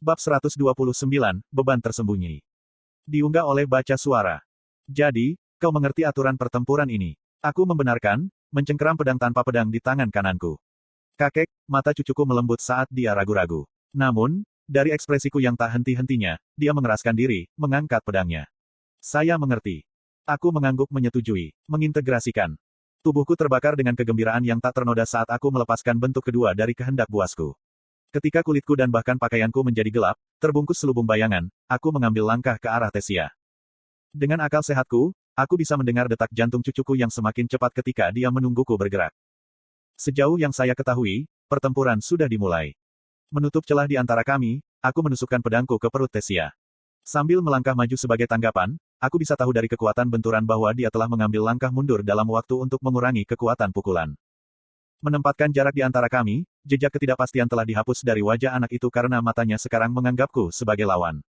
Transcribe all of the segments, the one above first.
Bab 129, Beban Tersembunyi. Diunggah oleh Baca Suara. Jadi, kau mengerti aturan pertempuran ini. Aku membenarkan, mencengkeram pedang tanpa pedang di tangan kananku. Kakek, mata cucuku melembut saat dia ragu-ragu. Namun, dari ekspresiku yang tak henti-hentinya, dia mengeraskan diri, mengangkat pedangnya. Saya mengerti. Aku mengangguk menyetujui, mengintegrasikan. Tubuhku terbakar dengan kegembiraan yang tak ternoda saat aku melepaskan bentuk kedua dari kehendak buasku. Ketika kulitku dan bahkan pakaianku menjadi gelap, terbungkus selubung bayangan, aku mengambil langkah ke arah Tesia. Dengan akal sehatku, aku bisa mendengar detak jantung cucuku yang semakin cepat ketika dia menungguku bergerak. Sejauh yang saya ketahui, pertempuran sudah dimulai. Menutup celah di antara kami, aku menusukkan pedangku ke perut Tesia. Sambil melangkah maju sebagai tanggapan, aku bisa tahu dari kekuatan benturan bahwa dia telah mengambil langkah mundur dalam waktu untuk mengurangi kekuatan pukulan. Menempatkan jarak di antara kami, jejak ketidakpastian telah dihapus dari wajah anak itu karena matanya sekarang menganggapku sebagai lawan.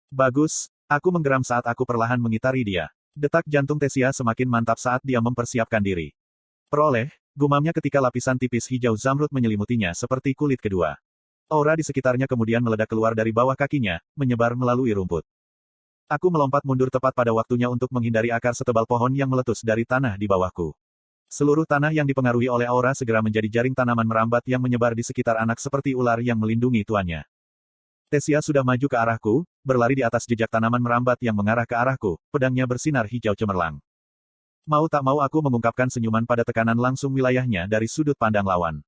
Bagus, aku menggeram saat aku perlahan mengitari dia. Detak jantung Tesia semakin mantap saat dia mempersiapkan diri. Peroleh, gumamnya ketika lapisan tipis hijau zamrud menyelimutinya seperti kulit kedua. Aura di sekitarnya kemudian meledak keluar dari bawah kakinya, menyebar melalui rumput. Aku melompat mundur tepat pada waktunya untuk menghindari akar setebal pohon yang meletus dari tanah di bawahku. Seluruh tanah yang dipengaruhi oleh aura segera menjadi jaring tanaman merambat yang menyebar di sekitar anak seperti ular yang melindungi tuannya. Tesia sudah maju ke arahku, berlari di atas jejak tanaman merambat yang mengarah ke arahku, pedangnya bersinar hijau cemerlang. Mau tak mau aku mengungkapkan senyuman pada tekanan langsung wilayahnya dari sudut pandang lawan.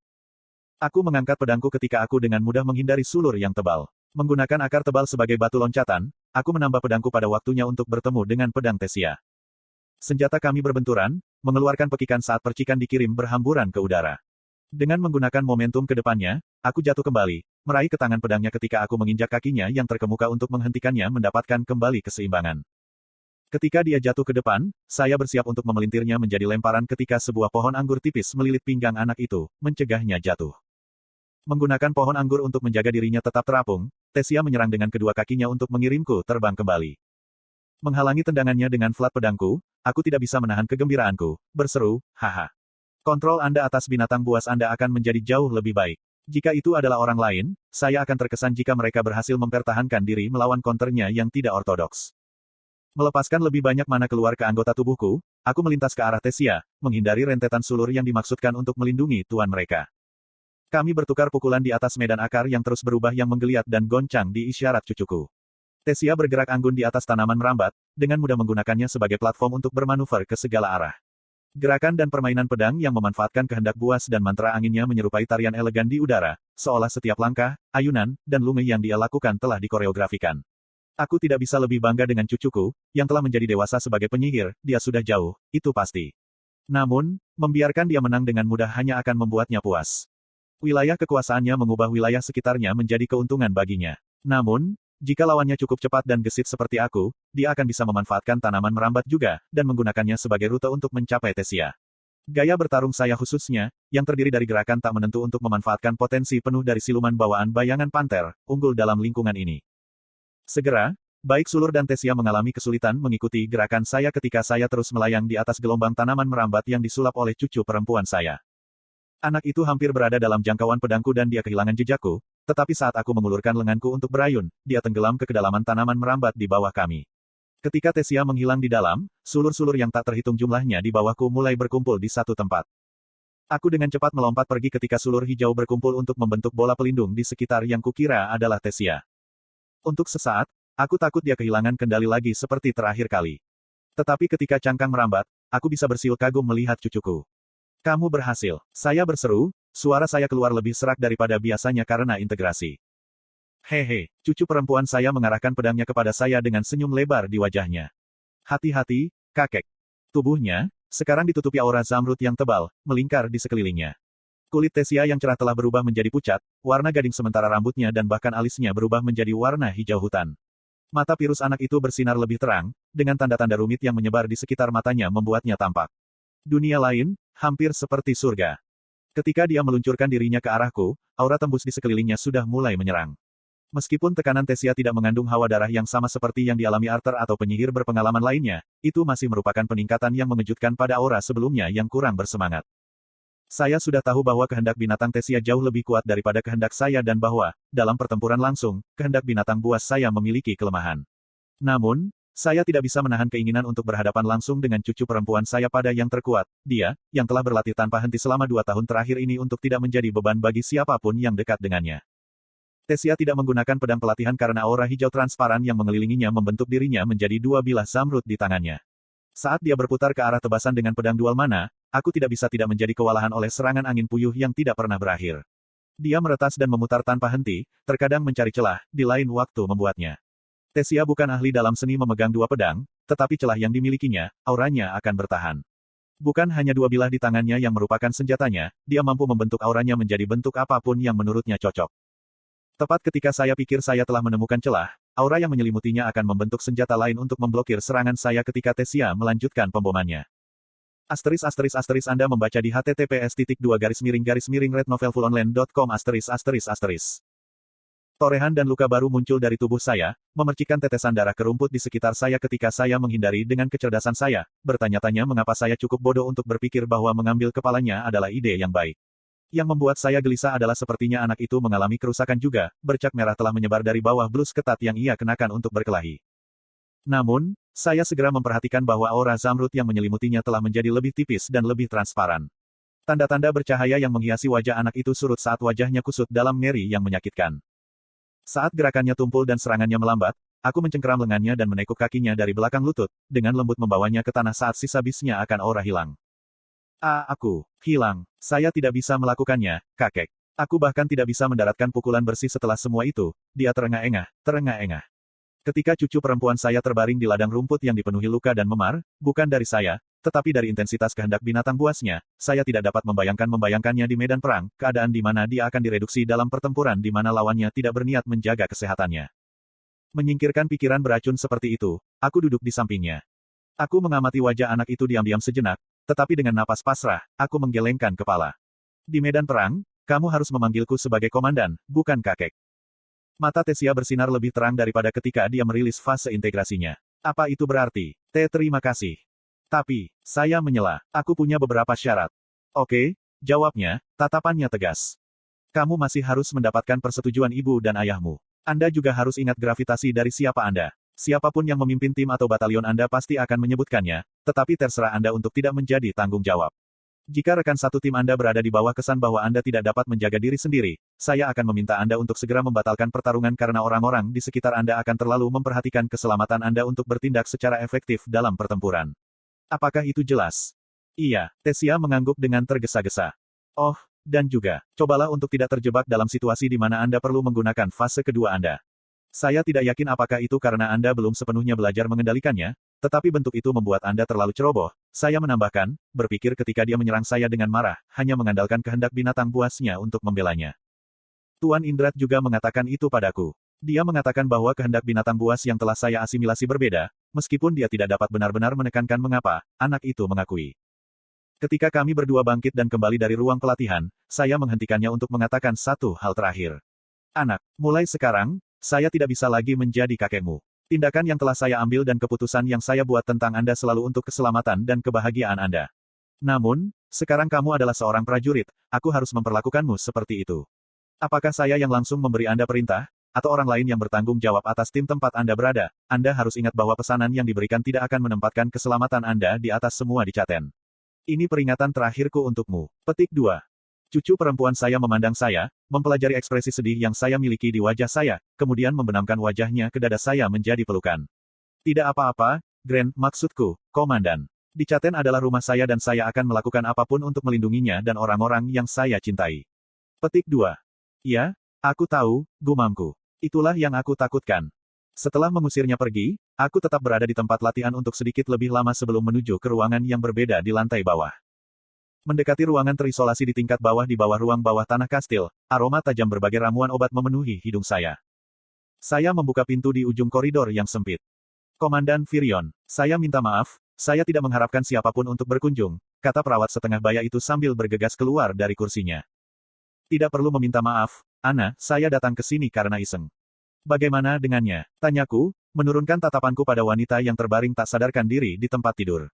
Aku mengangkat pedangku ketika aku dengan mudah menghindari sulur yang tebal. Menggunakan akar tebal sebagai batu loncatan, aku menambah pedangku pada waktunya untuk bertemu dengan pedang Tesia. Senjata kami berbenturan, mengeluarkan pekikan saat percikan dikirim berhamburan ke udara. Dengan menggunakan momentum ke depannya, aku jatuh kembali, meraih ke tangan pedangnya ketika aku menginjak kakinya yang terkemuka untuk menghentikannya mendapatkan kembali keseimbangan. Ketika dia jatuh ke depan, saya bersiap untuk memelintirnya menjadi lemparan ketika sebuah pohon anggur tipis melilit pinggang anak itu, mencegahnya jatuh. Menggunakan pohon anggur untuk menjaga dirinya tetap terapung, Tesia menyerang dengan kedua kakinya untuk mengirimku terbang kembali. Menghalangi tendangannya dengan flat pedangku, aku tidak bisa menahan kegembiraanku, berseru, haha. Kontrol Anda atas binatang buas Anda akan menjadi jauh lebih baik. Jika itu adalah orang lain, saya akan terkesan jika mereka berhasil mempertahankan diri melawan counternya yang tidak ortodoks. Melepaskan lebih banyak mana keluar ke anggota tubuhku, aku melintas ke arah Tesia, menghindari rentetan sulur yang dimaksudkan untuk melindungi tuan mereka. Kami bertukar pukulan di atas medan akar yang terus berubah yang menggeliat dan goncang di isyarat cucuku. Tesia bergerak anggun di atas tanaman merambat, dengan mudah menggunakannya sebagai platform untuk bermanuver ke segala arah. Gerakan dan permainan pedang yang memanfaatkan kehendak buas dan mantra anginnya menyerupai tarian elegan di udara, seolah setiap langkah, ayunan, dan lunge yang dia lakukan telah dikoreografikan. Aku tidak bisa lebih bangga dengan cucuku, yang telah menjadi dewasa sebagai penyihir, dia sudah jauh, itu pasti. Namun, membiarkan dia menang dengan mudah hanya akan membuatnya puas. Wilayah kekuasaannya mengubah wilayah sekitarnya menjadi keuntungan baginya. Namun, jika lawannya cukup cepat dan gesit seperti aku, dia akan bisa memanfaatkan tanaman merambat juga, dan menggunakannya sebagai rute untuk mencapai Tesia. Gaya bertarung saya khususnya, yang terdiri dari gerakan tak menentu untuk memanfaatkan potensi penuh dari siluman bawaan bayangan panter, unggul dalam lingkungan ini. Segera, baik sulur dan Tesia mengalami kesulitan mengikuti gerakan saya ketika saya terus melayang di atas gelombang tanaman merambat yang disulap oleh cucu perempuan saya. Anak itu hampir berada dalam jangkauan pedangku dan dia kehilangan jejakku, tetapi saat aku mengulurkan lenganku untuk berayun, dia tenggelam ke kedalaman tanaman merambat di bawah kami. Ketika Tesia menghilang di dalam, sulur-sulur yang tak terhitung jumlahnya di bawahku mulai berkumpul di satu tempat. Aku dengan cepat melompat pergi ketika sulur hijau berkumpul untuk membentuk bola pelindung di sekitar yang kukira adalah Tesia. Untuk sesaat, aku takut dia kehilangan kendali lagi seperti terakhir kali. Tetapi ketika cangkang merambat, aku bisa bersiul kagum melihat cucuku. Kamu berhasil. Saya berseru, suara saya keluar lebih serak daripada biasanya karena integrasi. Hehe, cucu perempuan saya mengarahkan pedangnya kepada saya dengan senyum lebar di wajahnya. Hati-hati, kakek. Tubuhnya, sekarang ditutupi aura zamrud yang tebal, melingkar di sekelilingnya. Kulit Tesia yang cerah telah berubah menjadi pucat, warna gading sementara rambutnya dan bahkan alisnya berubah menjadi warna hijau hutan. Mata pirus anak itu bersinar lebih terang, dengan tanda-tanda rumit yang menyebar di sekitar matanya membuatnya tampak. Dunia lain, hampir seperti surga. Ketika dia meluncurkan dirinya ke arahku, aura tembus di sekelilingnya sudah mulai menyerang. Meskipun tekanan Tesia tidak mengandung hawa darah yang sama seperti yang dialami Arthur atau penyihir berpengalaman lainnya, itu masih merupakan peningkatan yang mengejutkan pada aura sebelumnya yang kurang bersemangat. Saya sudah tahu bahwa kehendak binatang Tesia jauh lebih kuat daripada kehendak saya dan bahwa, dalam pertempuran langsung, kehendak binatang buas saya memiliki kelemahan. Namun, saya tidak bisa menahan keinginan untuk berhadapan langsung dengan cucu perempuan saya pada yang terkuat, dia, yang telah berlatih tanpa henti selama 2 tahun terakhir ini untuk tidak menjadi beban bagi siapapun yang dekat dengannya. Tesia tidak menggunakan pedang pelatihan karena aura hijau transparan yang mengelilinginya membentuk dirinya menjadi 2 bilah zamrud di tangannya. Saat dia berputar ke arah tebasan dengan pedang dual mana, aku tidak bisa tidak menjadi kewalahan oleh serangan angin puyuh yang tidak pernah berakhir. Dia meretas dan memutar tanpa henti, terkadang mencari celah, di lain waktu membuatnya. Tesia bukan ahli dalam seni memegang 2 pedang, tetapi celah yang dimilikinya, auranya akan bertahan. Bukan hanya 2 bilah di tangannya yang merupakan senjatanya, dia mampu membentuk auranya menjadi bentuk apapun yang menurutnya cocok. Tepat ketika saya pikir saya telah menemukan celah, aura yang menyelimutinya akan membentuk senjata lain untuk memblokir serangan saya ketika Tesia melanjutkan pembomannya. Anda membaca di https://rednovelfullonline.com. Torehan dan luka baru muncul dari tubuh saya, memercikkan tetesan darah ke rumput di sekitar saya ketika saya menghindari dengan kecerdasan saya, bertanya-tanya mengapa saya cukup bodoh untuk berpikir bahwa mengambil kepalanya adalah ide yang baik. Yang membuat saya gelisah adalah sepertinya anak itu mengalami kerusakan juga, bercak merah telah menyebar dari bawah blus ketat yang ia kenakan untuk berkelahi. Namun, saya segera memperhatikan bahwa aura zamrud yang menyelimutinya telah menjadi lebih tipis dan lebih transparan. Tanda-tanda bercahaya yang menghiasi wajah anak itu surut saat wajahnya kusut dalam ngeri yang menyakitkan. Saat gerakannya tumpul dan serangannya melambat, aku mencengkeram lengannya dan menekuk kakinya dari belakang lutut, dengan lembut membawanya ke tanah saat sisa bisnya akan aura hilang. Aku hilang. Saya tidak bisa melakukannya, kakek. Aku bahkan tidak bisa mendaratkan pukulan bersih setelah semua itu, dia terengah-engah. Ketika cucu perempuan saya terbaring di ladang rumput yang dipenuhi luka dan memar, bukan dari saya, tetapi dari intensitas kehendak binatang buasnya, saya tidak dapat membayangkannya di medan perang, keadaan di mana dia akan direduksi dalam pertempuran di mana lawannya tidak berniat menjaga kesehatannya. Menyingkirkan pikiran beracun seperti itu, aku duduk di sampingnya. Aku mengamati wajah anak itu diam-diam sejenak, tetapi dengan napas pasrah, aku menggelengkan kepala. Di medan perang, kamu harus memanggilku sebagai komandan, bukan kakek. Mata Tesia bersinar lebih terang daripada ketika dia merilis fase integrasinya. Apa itu berarti? Terima kasih. Tapi, saya menyela, aku punya beberapa syarat. Oke, jawabnya, tatapannya tegas. Kamu masih harus mendapatkan persetujuan ibu dan ayahmu. Anda juga harus ingat gravitasi dari siapa Anda. Siapapun yang memimpin tim atau batalion Anda pasti akan menyebutkannya, tetapi terserah Anda untuk tidak menjadi tanggung jawab. Jika rekan satu tim Anda berada di bawah kesan bahwa Anda tidak dapat menjaga diri sendiri, saya akan meminta Anda untuk segera membatalkan pertarungan karena orang-orang di sekitar Anda akan terlalu memperhatikan keselamatan Anda untuk bertindak secara efektif dalam pertempuran. Apakah itu jelas? Iya, Tesia mengangguk dengan tergesa-gesa. Oh, dan juga, cobalah untuk tidak terjebak dalam situasi di mana Anda perlu menggunakan fase kedua Anda. Saya tidak yakin apakah itu karena Anda belum sepenuhnya belajar mengendalikannya, tetapi bentuk itu membuat Anda terlalu ceroboh. Saya menambahkan, berpikir ketika dia menyerang saya dengan marah, hanya mengandalkan kehendak binatang buasnya untuk membelanya. Tuan Indrat juga mengatakan itu padaku. Dia mengatakan bahwa kehendak binatang buas yang telah saya asimilasi berbeda, meskipun dia tidak dapat benar-benar menekankan mengapa, anak itu mengakui. Ketika kami berdua bangkit dan kembali dari ruang pelatihan, saya menghentikannya untuk mengatakan satu hal terakhir. Anak, mulai sekarang, saya tidak bisa lagi menjadi kakekmu. Tindakan yang telah saya ambil dan keputusan yang saya buat tentang Anda selalu untuk keselamatan dan kebahagiaan Anda. Namun, sekarang kamu adalah seorang prajurit, aku harus memperlakukanmu seperti itu. Apakah saya yang langsung memberi Anda perintah, atau orang lain yang bertanggung jawab atas tim tempat Anda berada? Anda harus ingat bahwa pesanan yang diberikan tidak akan menempatkan keselamatan Anda di atas semua dicaten. Ini peringatan terakhirku untukmu. Petik 2. Cucu perempuan saya memandang saya, mempelajari ekspresi sedih yang saya miliki di wajah saya, kemudian membenamkan wajahnya ke dada saya menjadi pelukan. Tidak apa-apa, Grand, maksudku, komandan. Dicaten adalah rumah saya dan saya akan melakukan apapun untuk melindunginya dan orang-orang yang saya cintai. Petik 2. Ya, aku tahu, gumamku. Itulah yang aku takutkan. Setelah mengusirnya pergi, aku tetap berada di tempat latihan untuk sedikit lebih lama sebelum menuju ke ruangan yang berbeda di lantai bawah. Mendekati ruangan terisolasi di tingkat bawah di bawah ruang bawah tanah kastil, aroma tajam berbagai ramuan obat memenuhi hidung saya. Saya membuka pintu di ujung koridor yang sempit. Komandan Virion, saya minta maaf, saya tidak mengharapkan siapapun untuk berkunjung, kata perawat setengah baya itu sambil bergegas keluar dari kursinya. Tidak perlu meminta maaf, Ana, saya datang ke sini karena iseng. Bagaimana dengannya? Tanyaku, menurunkan tatapanku pada wanita yang terbaring tak sadarkan diri di tempat tidur.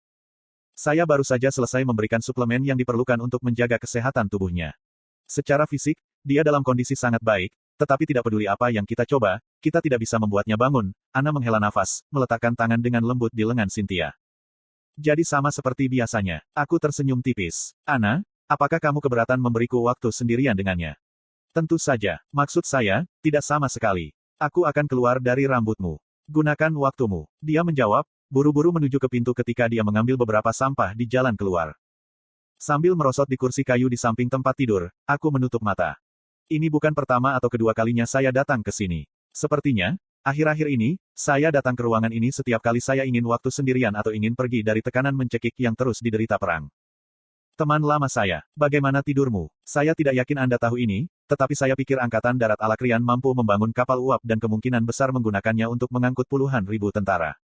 Saya baru saja selesai memberikan suplemen yang diperlukan untuk menjaga kesehatan tubuhnya. Secara fisik, dia dalam kondisi sangat baik, tetapi tidak peduli apa yang kita coba, kita tidak bisa membuatnya bangun. Ana menghela nafas, meletakkan tangan dengan lembut di lengan Cynthia. Jadi sama seperti biasanya, aku tersenyum tipis. Ana, apakah kamu keberatan memberiku waktu sendirian dengannya? Tentu saja, maksud saya, tidak sama sekali. Aku akan keluar dari rambutmu. Gunakan waktumu. Dia menjawab, buru-buru menuju ke pintu ketika dia mengambil beberapa sampah di jalan keluar. Sambil merosot di kursi kayu di samping tempat tidur, aku menutup mata. Ini bukan pertama atau kedua kalinya saya datang ke sini. Sepertinya, akhir-akhir ini, saya datang ke ruangan ini setiap kali saya ingin waktu sendirian atau ingin pergi dari tekanan mencekik yang terus diderita perang. Teman lama saya, bagaimana tidurmu? Saya tidak yakin Anda tahu ini, tetapi saya pikir Angkatan Darat Alakrian mampu membangun kapal uap dan kemungkinan besar menggunakannya untuk mengangkut puluhan ribu tentara.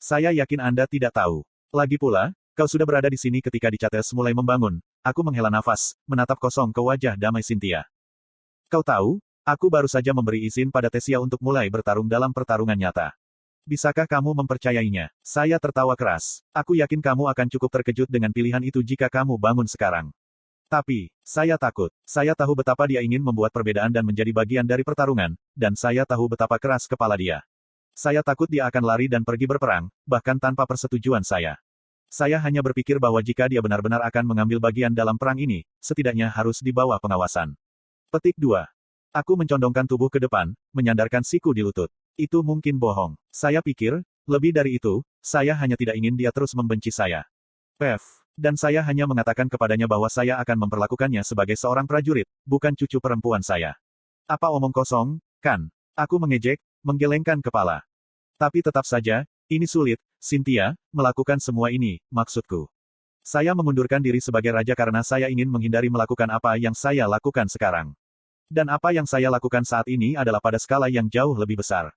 Saya yakin Anda tidak tahu. Lagi pula, kau sudah berada di sini ketika Dicates mulai membangun. Aku menghela nafas, menatap kosong ke wajah damai Cynthia. Kau tahu, aku baru saja memberi izin pada Tesia untuk mulai bertarung dalam pertarungan nyata. Bisakah kamu mempercayainya? Saya tertawa keras. Aku yakin kamu akan cukup terkejut dengan pilihan itu jika kamu bangun sekarang. Tapi, saya takut. Saya tahu betapa dia ingin membuat perbedaan dan menjadi bagian dari pertarungan, dan saya tahu betapa keras kepala dia. Saya takut dia akan lari dan pergi berperang, bahkan tanpa persetujuan saya. Saya hanya berpikir bahwa jika dia benar-benar akan mengambil bagian dalam perang ini, setidaknya harus di bawah pengawasan. Petik 2. Aku mencondongkan tubuh ke depan, menyandarkan siku di lutut. Itu mungkin bohong. Saya pikir, lebih dari itu, saya hanya tidak ingin dia terus membenci saya. Pev. Dan saya hanya mengatakan kepadanya bahwa saya akan memperlakukannya sebagai seorang prajurit, bukan cucu perempuan saya. Apa omong kosong, kan? Aku mengejek, menggelengkan kepala. Tapi tetap saja, ini sulit, Cynthia, melakukan semua ini, maksudku. Saya mengundurkan diri sebagai raja karena saya ingin menghindari melakukan apa yang saya lakukan sekarang. Dan apa yang saya lakukan saat ini adalah pada skala yang jauh lebih besar.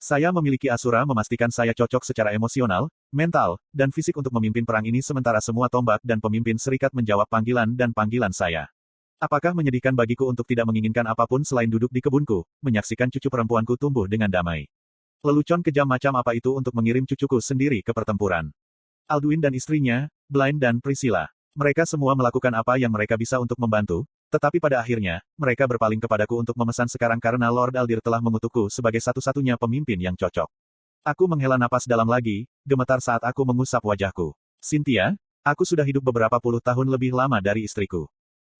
Saya memiliki Asura memastikan saya cocok secara emosional, mental, dan fisik untuk memimpin perang ini sementara semua tombak dan pemimpin serikat menjawab panggilan dan panggilan saya. Apakah menyedihkan bagiku untuk tidak menginginkan apapun selain duduk di kebunku, menyaksikan cucu perempuanku tumbuh dengan damai? Lelucon kejam macam apa itu untuk mengirim cucuku sendiri ke pertempuran? Alduin dan istrinya, Blaine dan Priscilla. Mereka semua melakukan apa yang mereka bisa untuk membantu, tetapi pada akhirnya, mereka berpaling kepadaku untuk memesan sekarang karena Lord Aldir telah mengutukku sebagai satu-satunya pemimpin yang cocok. Aku menghela napas dalam lagi, gemetar saat aku mengusap wajahku. Cynthia, aku sudah hidup beberapa puluh tahun lebih lama dari istriku.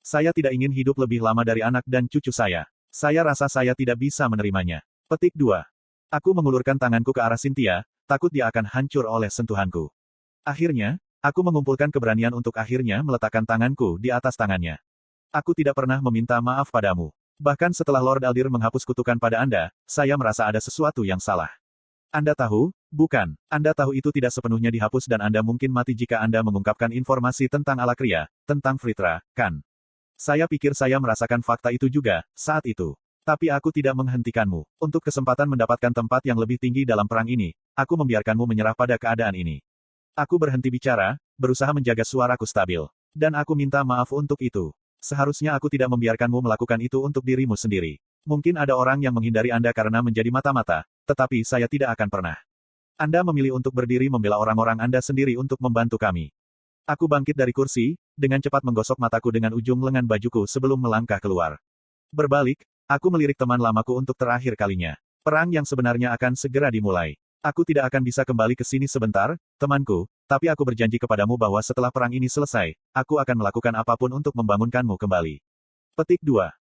Saya tidak ingin hidup lebih lama dari anak dan cucu saya. Saya rasa saya tidak bisa menerimanya. Petik 2. Aku mengulurkan tanganku ke arah Cynthia, takut dia akan hancur oleh sentuhanku. Akhirnya, aku mengumpulkan keberanian untuk akhirnya meletakkan tanganku di atas tangannya. Aku tidak pernah meminta maaf padamu. Bahkan setelah Lord Aldir menghapus kutukan pada Anda, saya merasa ada sesuatu yang salah. Anda tahu, bukan? Anda tahu itu tidak sepenuhnya dihapus dan Anda mungkin mati jika Anda mengungkapkan informasi tentang Alakria, tentang Fritra, kan? Saya pikir saya merasakan fakta itu juga, saat itu. Tapi aku tidak menghentikanmu. Untuk kesempatan mendapatkan tempat yang lebih tinggi dalam perang ini, aku membiarkanmu menyerah pada keadaan ini. Aku berhenti bicara, berusaha menjaga suaraku stabil. Dan aku minta maaf untuk itu. Seharusnya aku tidak membiarkanmu melakukan itu untuk dirimu sendiri. Mungkin ada orang yang menghindari Anda karena menjadi mata-mata, tetapi saya tidak akan pernah. Anda memilih untuk berdiri membela orang-orang Anda sendiri untuk membantu kami. Aku bangkit dari kursi, dengan cepat menggosok mataku dengan ujung lengan bajuku sebelum melangkah keluar. Berbalik, aku melirik teman lamaku untuk terakhir kalinya. Perang yang sebenarnya akan segera dimulai. Aku tidak akan bisa kembali ke sini sebentar, temanku, tapi aku berjanji kepadamu bahwa setelah perang ini selesai, aku akan melakukan apapun untuk membangunkanmu kembali. Petik 2.